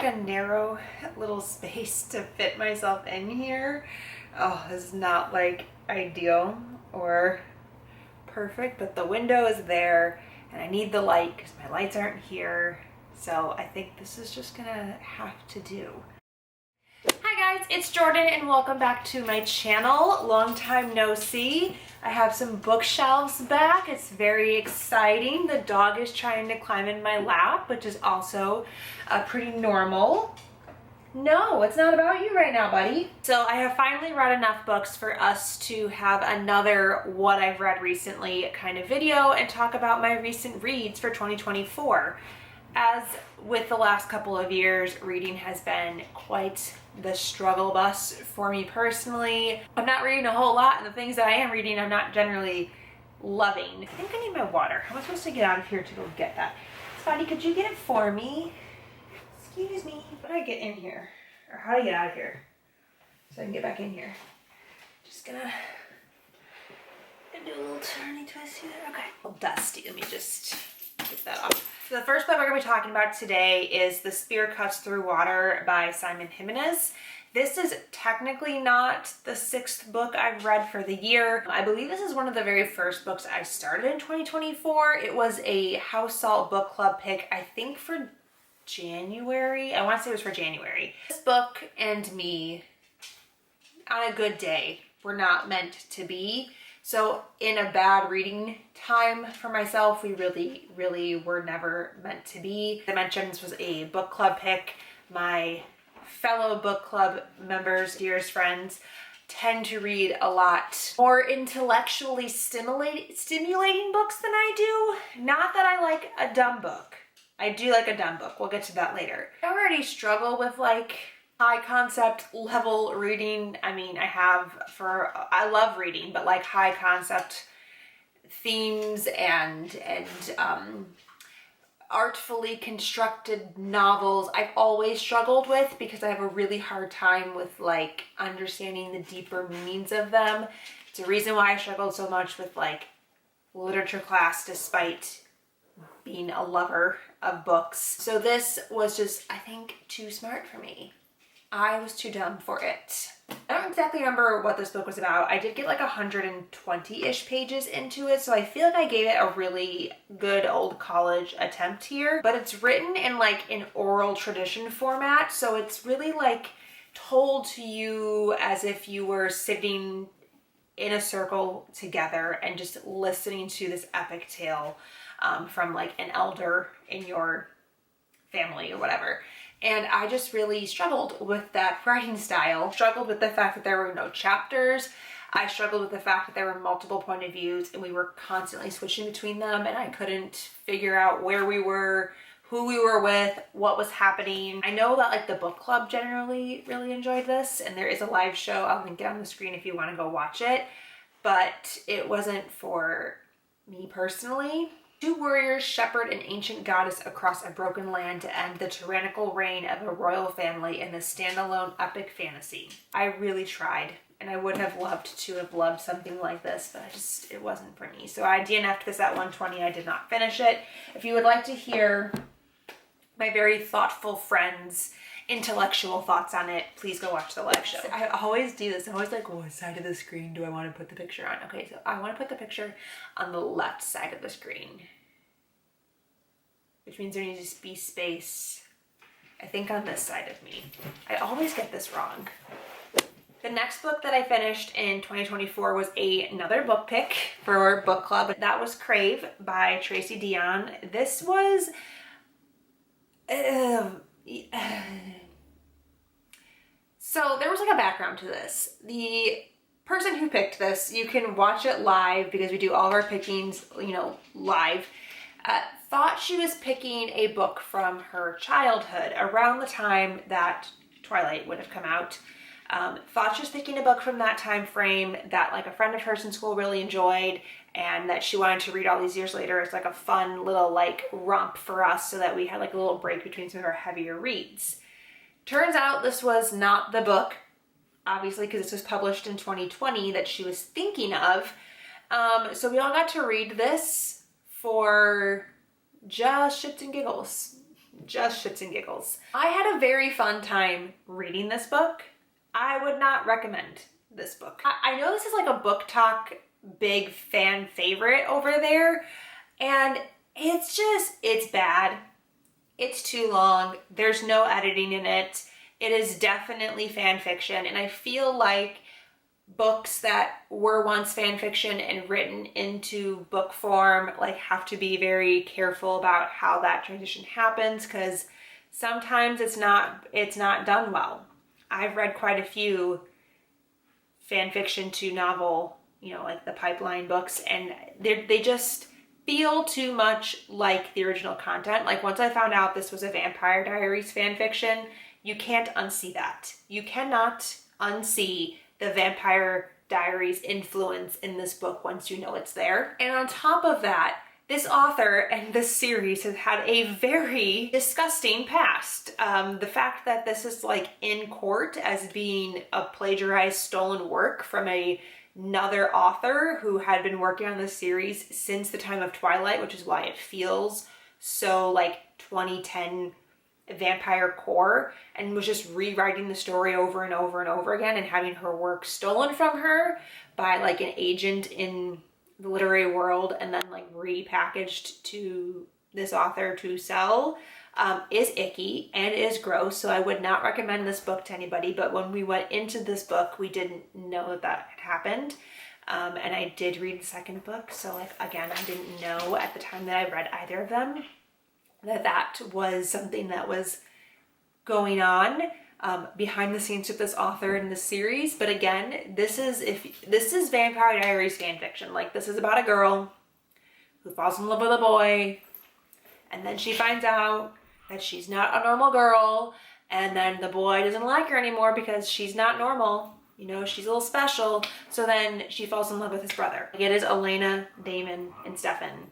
A narrow little space to fit myself in here. Oh, this is not like ideal or perfect, but the window is there and I need the light because my lights aren't here. So I think this is just gonna have to do. Hi guys, it's Jordan and welcome back to my channel. Long time no see. I have some bookshelves back. It's very exciting. The dog is trying to climb in my lap, which is also pretty normal. No, it's not about you right now, buddy. So I have finally read enough books for us to have another what I've read recently kind of video and talk about my recent reads for 2024. As with the last couple of years, reading has been quite the struggle bus for me personally. I'm not reading a whole lot, and the things that I am reading I'm not generally loving. I think I need my water. How am I supposed to get out of here to go get that? Spotty, could you get it for me? Excuse me. How do I get in here? Or how do I get out of here? So I can get back in here. Just gonna do a little turny twist here. Okay. A little dusty. Let me just get that off. So the first book we're going to be talking about today is The Spear Cuts Through Water by Simon Jimenez. This is technically not the 6th book I've read for the year. I believe this is one of the very first books I started in 2024. It was a House Salt Book Club pick, I think for January. I want to say it was for January. This book and me, on a good day, were not meant to be. So in a bad reading time for myself, we really were never meant to be. I mentioned this was a book club pick. My fellow book club members, dearest friends, tend to read a lot more intellectually stimulating books than I do. Not that I like a dumb book. I do like a dumb book. We'll get to that later. I already struggle with like high concept level reading. I mean, I love reading, but like high concept themes and artfully constructed novels I've always struggled with because I have a really hard time with like understanding the deeper meanings of them. It's a reason why I struggled so much with like literature class despite being a lover of books. So this was just, I think, too smart for me. I was too dumb for it. I don't exactly remember what this book was about. I did get like 120-ish pages into it, so I feel like I gave it a really good old college attempt here. But it's written in like an oral tradition format, so it's really like told to you as if you were sitting in a circle together and just listening to this epic tale from like an elder in your family or whatever. And I just really struggled with that writing style. Struggled with the fact that there were no chapters. I struggled with the fact that there were multiple point of views and we were constantly switching between them and I couldn't figure out where we were, who we were with, what was happening. I know that like the book club generally really enjoyed this and there is a live show. I'll link it on the screen if you want to go watch it. But it wasn't for me personally. Two warriors shepherd an ancient goddess across a broken land to end the tyrannical reign of a royal family in this standalone epic fantasy. I really tried, and I would have loved to have loved something like this, but it wasn't for me. So I DNF'd this at 120. I did not finish it. If you would like to hear my very thoughtful friends' intellectual thoughts on it, please go watch the live show. I always do this. I'm always like, what side of the screen do I want to put the picture on? Okay, so I want to put the picture on the left side of the screen, which means there needs to be space, I think, on this side of me. I always get this wrong. The next book that I finished in 2024 was another book pick for book club. That was Crave by Tracy Deonn. This was so there was like a background to this. The person who picked this, you can watch it live because we do all of our pickings, live, thought she was picking a book from her childhood around the time that Twilight would have come out. Thought she was picking a book from that time frame that like a friend of hers in school really enjoyed and that she wanted to read all these years later. It's like a fun little like romp for us so that we had like a little break between some of our heavier reads. Turns out this was not the book, obviously, because this was published in 2020 that she was thinking of. So we all got to read this for just shits and giggles. just shits and giggles. I had a very fun time reading this book. I would not recommend this book. I know this is like a book talk big fan favorite over there, and it's bad. It's too long. There's no editing in it. It is definitely fan fiction, and I feel like books that were once fan fiction and written into book form like have to be very careful about how that transition happens, because sometimes it's not done well. I've read quite a few fan fiction to novel, you know, like the pipeline books, and they just feel too much like the original content. Like once I found out this was a Vampire Diaries fan fiction, you can't unsee that. You cannot unsee the Vampire Diaries influence in this book once you know it's there. And on top of that, this author and this series has had a very disgusting past. The fact that this is like in court as being a plagiarized stolen work from another author who had been working on this series since the time of Twilight, which is why it feels so like 2010 vampire core, and was just rewriting the story over and over and over again and having her work stolen from her by like an agent in the literary world and then like repackaged to this author to sell, is icky and is gross. So I would not recommend this book to anybody. But when we went into this book, we didn't know that had happened. And I did read the second book. So like, again, I didn't know at the time that I read either of them that was something that was going on behind the scenes with this author in this series. But again, this is Vampire Diaries fan fiction. Like, this is about a girl who falls in love with a boy, and then she finds out that she's not a normal girl, and then the boy doesn't like her anymore because she's not normal. You know, she's a little special. So then she falls in love with his brother. It is Elena, Damon, and Stefan,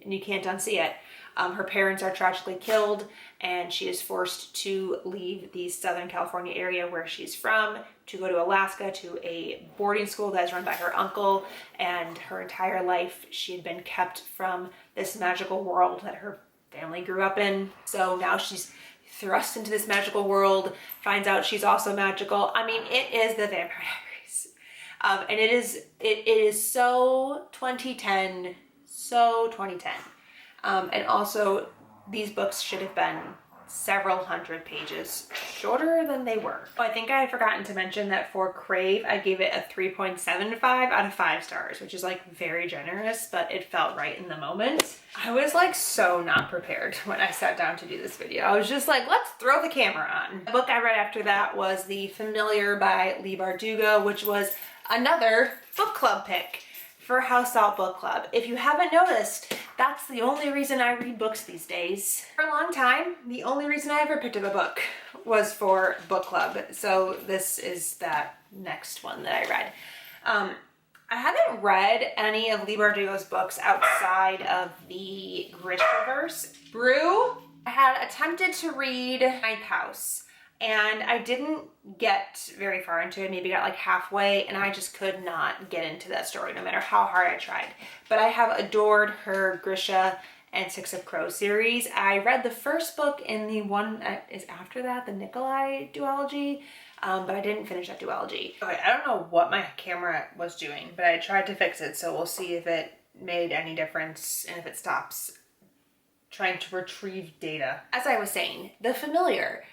and you can't unsee it. Her parents are tragically killed, and she is forced to leave the Southern California area where she's from to go to Alaska to a boarding school that is run by her uncle. And her entire life, she had been kept from this magical world that her family grew up in. So now she's thrust into this magical world, finds out she's also magical. I mean, it is the Vampire Diaries. And it is so 2010, so 2010. And also, these books should have been several hundred pages shorter than they were. I think I had forgotten to mention that for Crave, I gave it a 3.75 out of 5 stars, which is like very generous, but it felt right in the moment. I was like so not prepared when I sat down to do this video. I was just like, let's throw the camera on. The book I read after that was The Familiar by Leigh Bardugo, which was another book club pick for House Salt Book Club. If you haven't noticed, that's the only reason I read books these days. For a long time, the only reason I ever picked up a book was for book club. So this is that next one that I read. I haven't read any of Leigh Bardugo's books outside of the Grishaverse. Brew, I had attempted to read Ninth House, and I didn't get very far into it, maybe got like halfway, and I just could not get into that story no matter how hard I tried. But I have adored her Grisha and Six of Crows series. I read the first book in the one that is after that, the Nikolai duology, but I didn't finish that duology. Okay, I don't know what my camera was doing, but I tried to fix it, so we'll see if it made any difference and if it stops trying to retrieve data. As I was saying, The Familiar.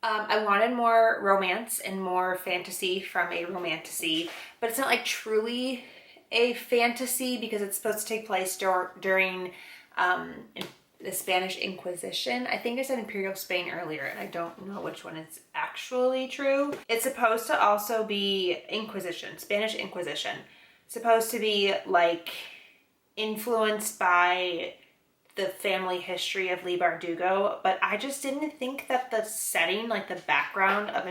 I wanted more romance and more fantasy from a romantasy, but it's not like truly a fantasy because it's supposed to take place during the Spanish Inquisition. I think I said Imperial Spain earlier, and I don't know which one is actually true. It's supposed to also be Inquisition, Spanish Inquisition. It's supposed to be like influenced by the family history of Leigh Bardugo, but I just didn't think that the setting, like the background of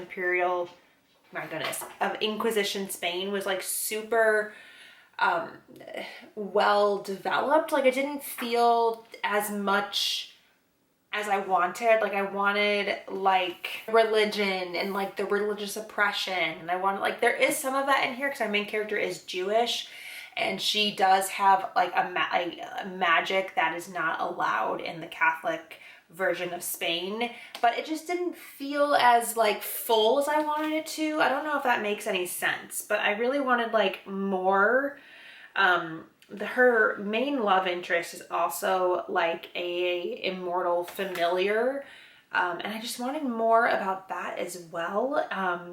of Inquisition Spain was like super well developed. Like, it didn't feel as much as I wanted. Like, I wanted like religion and like the religious oppression, and I wanted like, there is some of that in here because our main character is Jewish, and she does have like a magic that is not allowed in the Catholic version of Spain, but it just didn't feel as like full as I wanted it to. I don't know if that makes any sense, but I really wanted like more. Her main love interest is also like a immortal familiar, and I just wanted more about that as well.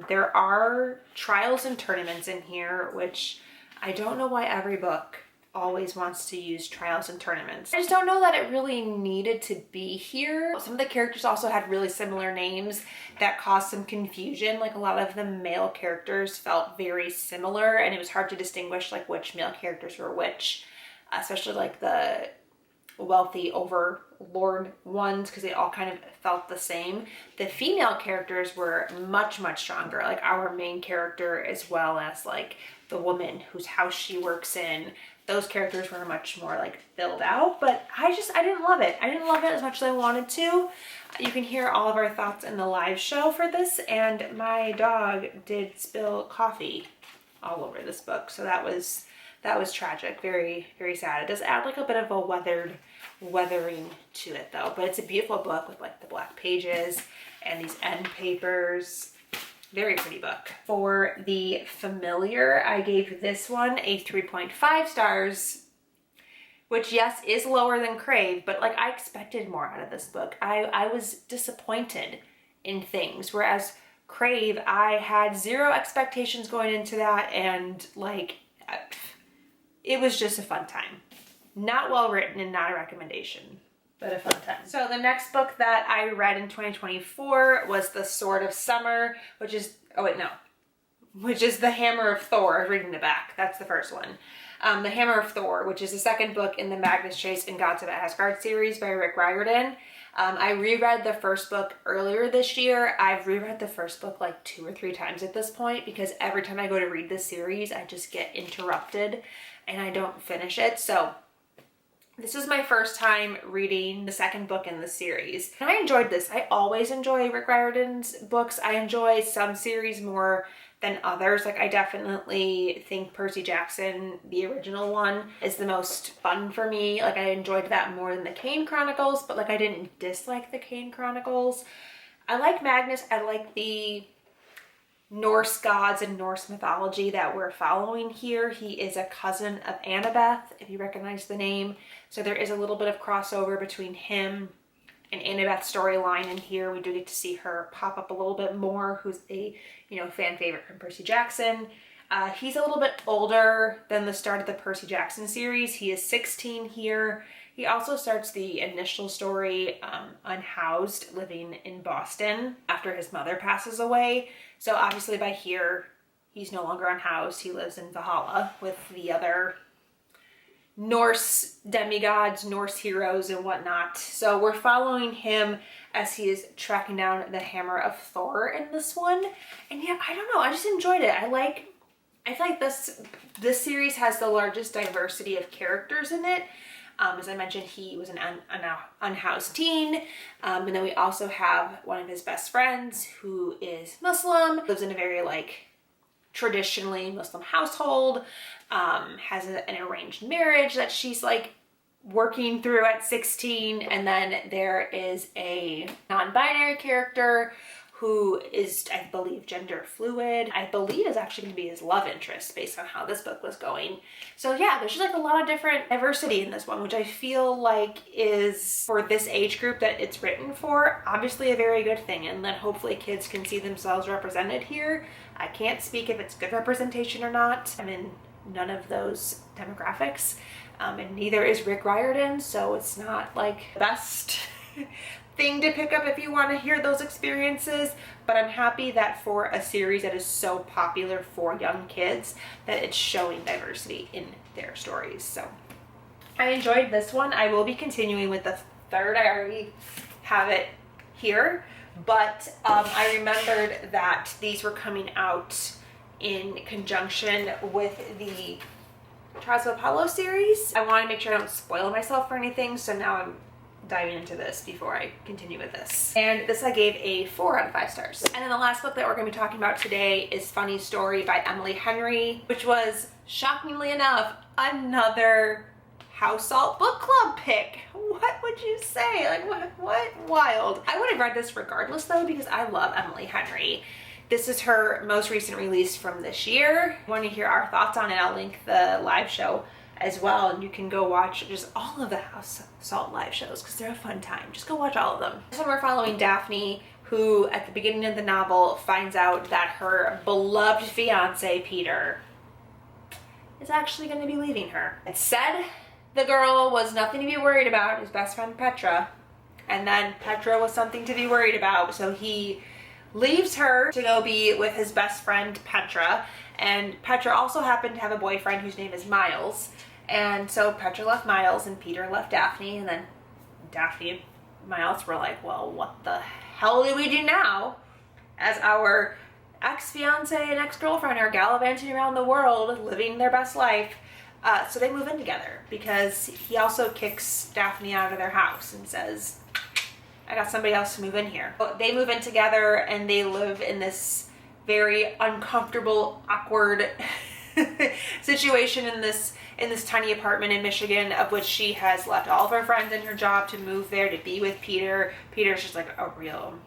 There are trials and tournaments in here, which I don't know why every book always wants to use trials and tournaments. I just don't know that it really needed to be here. Some of the characters also had really similar names that caused some confusion. Like a lot of the male characters felt very similar, and it was hard to distinguish like which male characters were which, especially like the wealthy overlord ones, because they all kind of felt the same. The female characters were much stronger, like our main character as well as like the woman whose house she works in. Those characters were much more like filled out, but I didn't love it. I didn't love it as much as I wanted to. You can hear all of our thoughts in the live show for this, and my dog did spill coffee all over this book, so that was tragic. Very sad. It does add like a bit of a weathering to it though, but it's a beautiful book with like the black pages and these end papers. Very pretty book. For the familiar, I gave this one a 3.5 stars, which yes, is lower than Crave, but like I expected more out of this book. I was disappointed in things, whereas Crave, I had zero expectations going into that, and like it was just a fun time. Not well written and not a recommendation, but a fun time. So the next book that I read in 2024 was The Sword of Summer, which is The Hammer of Thor. I was reading the back. That's the first one. The Hammer of Thor, which is the second book in the Magnus Chase and Gods of Asgard series by Rick Riordan. I reread the first book earlier this year. I've reread the first book like 2 or 3 times at this point, because every time I go to read this series, I just get interrupted and I don't finish it. So this is my first time reading the second book in the series, and I enjoyed this. I always enjoy Rick Riordan's books. I enjoy some series more than others. Like I definitely think Percy Jackson, the original one, is the most fun for me. Like I enjoyed that more than the Kane Chronicles, but like I didn't dislike the Kane Chronicles. I like Magnus. I like the Norse gods and Norse mythology that we're following here. He is a cousin of Annabeth, if you recognize the name. So there is a little bit of crossover between him and Annabeth's storyline in here. We do get to see her pop up a little bit more, who's a, fan favorite from Percy Jackson. He's a little bit older than the start of the Percy Jackson series. He is 16 here. He also starts the initial story unhoused, living in Boston after his mother passes away. So obviously by here, he's no longer unhoused. He lives in Valhalla with the other Norse demigods, Norse heroes and whatnot. So we're following him as he is tracking down the Hammer of Thor in this one. And yeah, I don't know, I just enjoyed it. I feel like this series has the largest diversity of characters in it. As I mentioned, he was an unhoused teen. And then we also have one of his best friends who is Muslim, lives in a very traditionally Muslim household, has an arranged marriage that she's working through at 16. And then there is a non-binary character who is, I believe, gender fluid. I believe is actually going to be his love interest based on how this book was going. So yeah, there's just a lot of different diversity in this one, which I feel like is, for this age group that it's written for, obviously a very good thing. And then hopefully kids can see themselves represented here. I can't speak if it's good representation or not. I'm in none of those demographics. And neither is Rick Riordan, so it's not the best thing to pick up if you want to hear those experiences, but I'm happy that for a series that is so popular for young kids, that it's showing diversity in their stories. So I enjoyed this one. I will be continuing with the third. I already have it here, but I remembered that these were coming out in conjunction with the Trials of Apollo series. I want to make sure I don't spoil myself for anything, so now I'm diving into this before I continue with this. And this I gave a 4 out of 5 stars. And then the last book that we're going to be talking about today is Funny Story by Emily Henry, which was, shockingly enough, another house salt book club pick. What would you say? Like, what wild. I would have read this regardless though, because I love Emily Henry. This is her most recent release from this year. If you want to hear our thoughts on it, I'll link the live show as well, and you can go watch just all of the house salt live shows because they're a fun time. Just go watch all of them. This one we're following Daphne, who at the beginning of the novel finds out that her beloved fiance Peter is actually going to be leaving her. It said the girl was nothing to be worried about, his best friend Petra, and then Petra was something to be worried about, so he leaves her to go be with his best friend Petra. And Petra also happened to have a boyfriend whose name is Miles, and so Petra left Miles and Peter left Daphne, and then Daphne and Miles were like, well, what the hell do we do now, as our ex-fiance and ex-girlfriend are gallivanting around the world living their best life. So they move in together because he also kicks Daphne out of their house and says, I got somebody else to move in here. They move in together and they live in this very uncomfortable, awkward situation in this tiny apartment in Michigan, of which she has left all of her friends and her job to move there to be with Peter. Peter's just like a real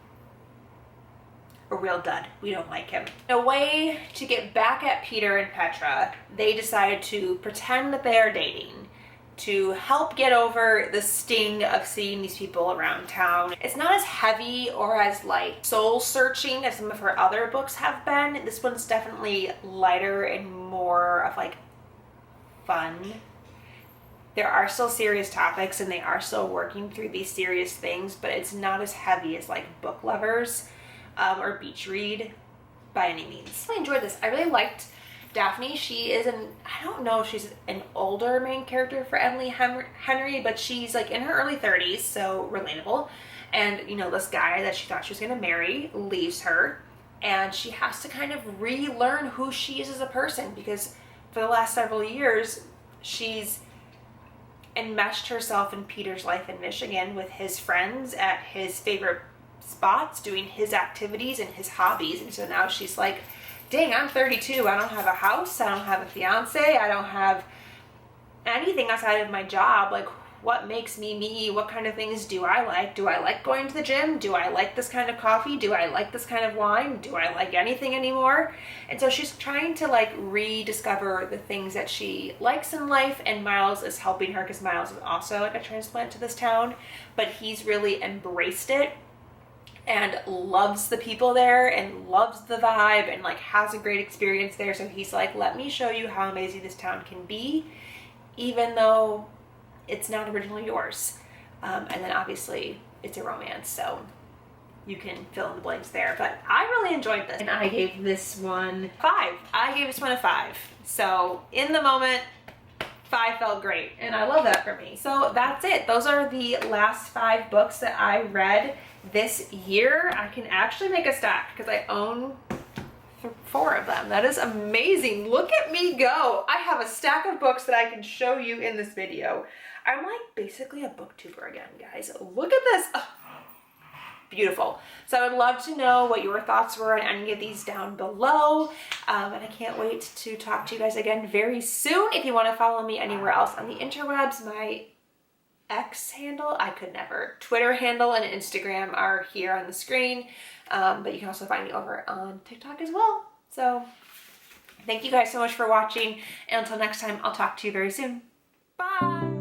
dud. We don't like him. In a way to get back at Peter and Petra, they decide to pretend that they are dating to help get over the sting of seeing these people around town. It's not as heavy or as like soul searching as some of her other books have been. This one's definitely lighter and more of like fun. There are still serious topics and they are still working through these serious things, but it's not as heavy as like Book Lovers or Beach Read by any means. I enjoyed this. I really liked Daphne. She is I don't know if she's an older main character for Emily Henry, but she's like in her early 30s, so relatable. And you know, this guy that she thought she was going to marry leaves her, and she has to kind of relearn who she is as a person, because for the last several years she's enmeshed herself in Peter's life in Michigan with his friends at his favorite spots, doing his activities and his hobbies. And so now she's like, dang, I'm 32. I don't have a house. I don't have a fiance. I don't have anything outside of my job. Like, what makes me me? What kind of things do I like? Do I like going to the gym? Do I like this kind of coffee? Do I like this kind of wine? Do I like anything anymore? And so she's trying to like rediscover the things that she likes in life, and Miles is helping her because Miles is also like a transplant to this town, but he's really embraced it and loves the people there and loves the vibe and like has a great experience there. So he's like, let me show you how amazing this town can be, even though it's not originally yours. And then obviously it's a romance, so you can fill in the blanks there. But I really enjoyed this, and I gave this one 5. I gave this one a 5. So in the moment, 5 felt great, and I love that for me. So that's it. Those are the last 5 books that I read this year. I can actually make a stack because I own 4 of them. That is amazing. Look at me go. I have a stack of books that I can show you in this video. I'm like basically a booktuber again, guys. Look at this. Oh, beautiful. So I would love to know what your thoughts were on any of these down below. And I can't wait to talk to you guys again very soon. If you want to follow me anywhere else on the interwebs, my X handle, I could never, Twitter handle and Instagram are here on the screen. But you can also find me over on TikTok as well. So thank you guys so much for watching. And until next time, I'll talk to you very soon. Bye.